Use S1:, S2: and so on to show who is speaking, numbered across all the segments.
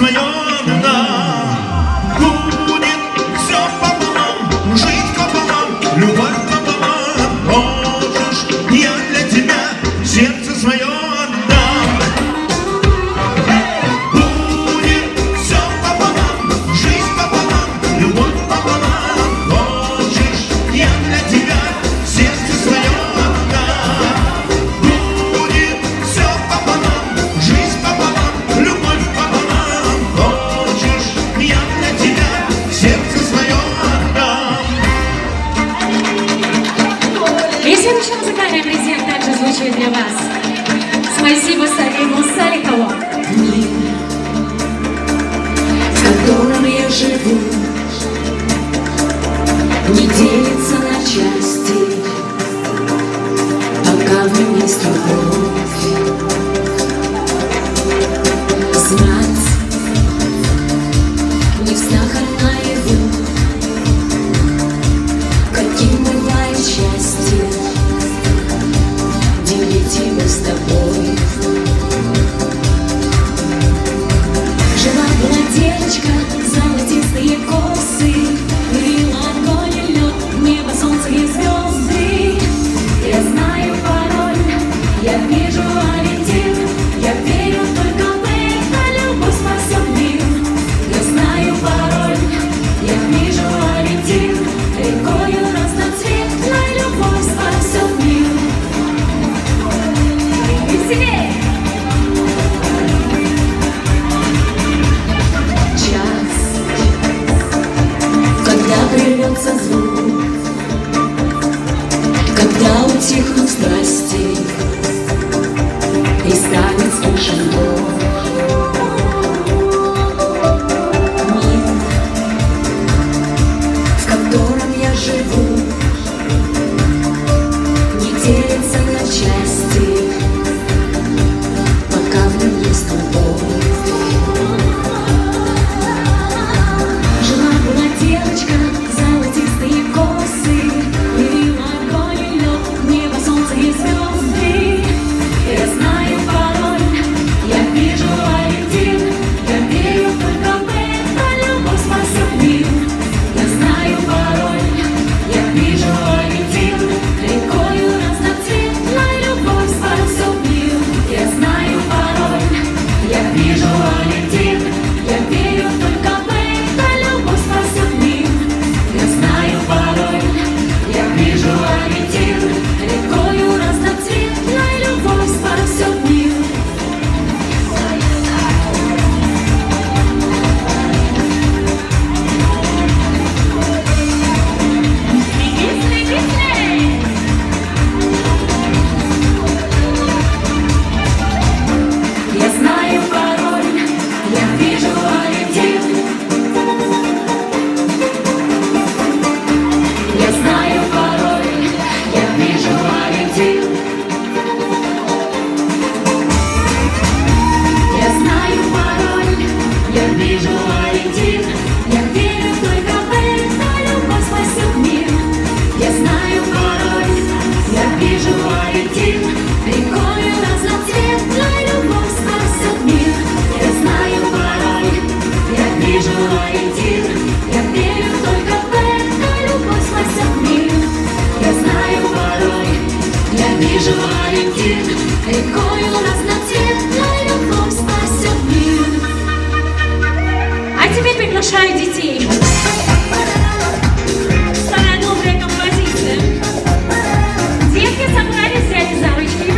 S1: свое нам. Будет все пополам, жизнь пополам, любовь пополам. Можешь, я для тебя сердце свое отдам. Будет все пополам, жизнь пополам, любовь пополам. Можешь, я для тебя сердце свое отдам. Будет все пополам, жизнь пополам, любовь пополам. Хочешь, я для тебя сердце свое отдам.
S2: И следующий музыкальный презент также звучит для вас. Спасибо Салиму Салихову.
S3: Мир, в котором я живу, не делится на части, пока в нем есть любовь. Знать не в снах, а наяву, каким бывает счастье, делить его с тобой. Жила-была девочка, золотистые косы, и огонь и лед, небо, солнце и звезды. Я знаю пароль, я вижу ориентир, я верю только в это, любовь спасет мир. Я знаю пароль, я вижу ориентир, рекою разноцветной любовь спасет мир. Веселее! Когда прервется звук, когда утихнут страсти и станет слышен Бог. Мир, в котором я живу, не делится на части, пока в нем есть любовь. Жила-была девочка, золотистые косы, и огонь и лед, небо, солнце и звезды. Я знаю пароль, я вижу ориентир, я верю только в это, любовь спасет мир. Я знаю пароль, я вижу ориентир, рекою разноцветной любовь спасет мир. Я знаю пароль, я вижу ориентир, я верю только в это, любовь спасет мир. Я знаю пароль, я вижу ориентир, рекою разноцветной любовь спасет мир. Я знаю пароль, я вижу ориентир. Я знаю пароль, я вижу ориентир. Я знаю пароль, я вижу ориентир. Я верю только в это, любовь спасет мир. Я знаю пароль, я вижу ориентир, рекою разноцветной любовь спасет мир. Я знаю пароль, я вижу ориентир, я верю только в это, любовь спасет мир. Я знаю пароль, я вижу ориентир, рекою разноцветной любовь спасет мир.
S2: А теперь приглашаю детей. Старая добрая композиция. Детки собрались, взяли за ручки.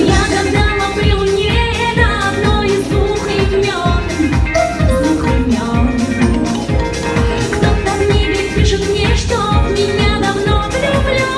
S2: Я гадала при луне на одно из двух имен. Кто-то в небе пишет мне, что в меня давно влюблен.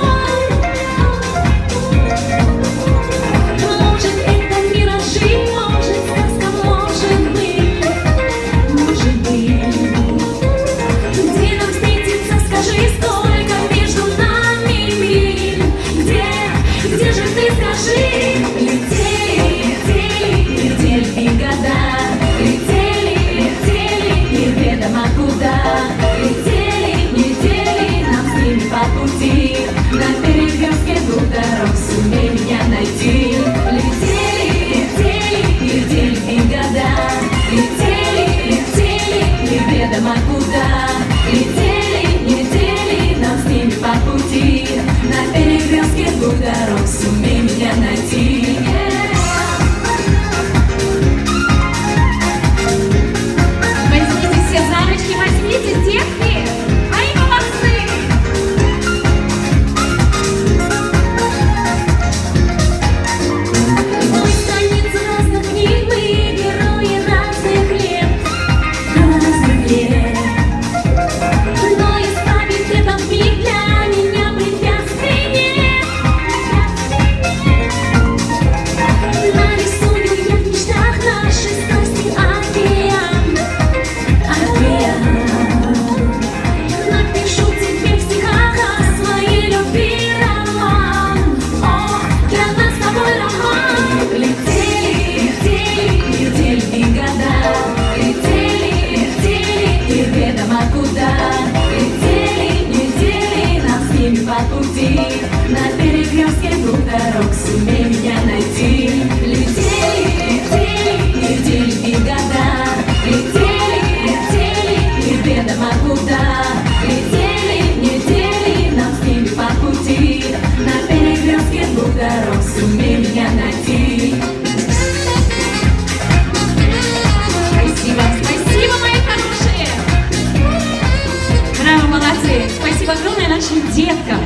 S2: деткам,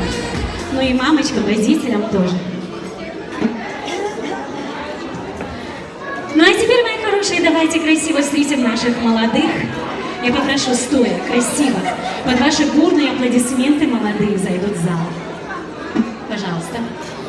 S2: ну и мамочкам, родителям тоже. Ну а теперь, мои хорошие, давайте красиво встретим наших молодых. Я попрошу стоя, красиво, под ваши бурные аплодисменты молодые зайдут в зал.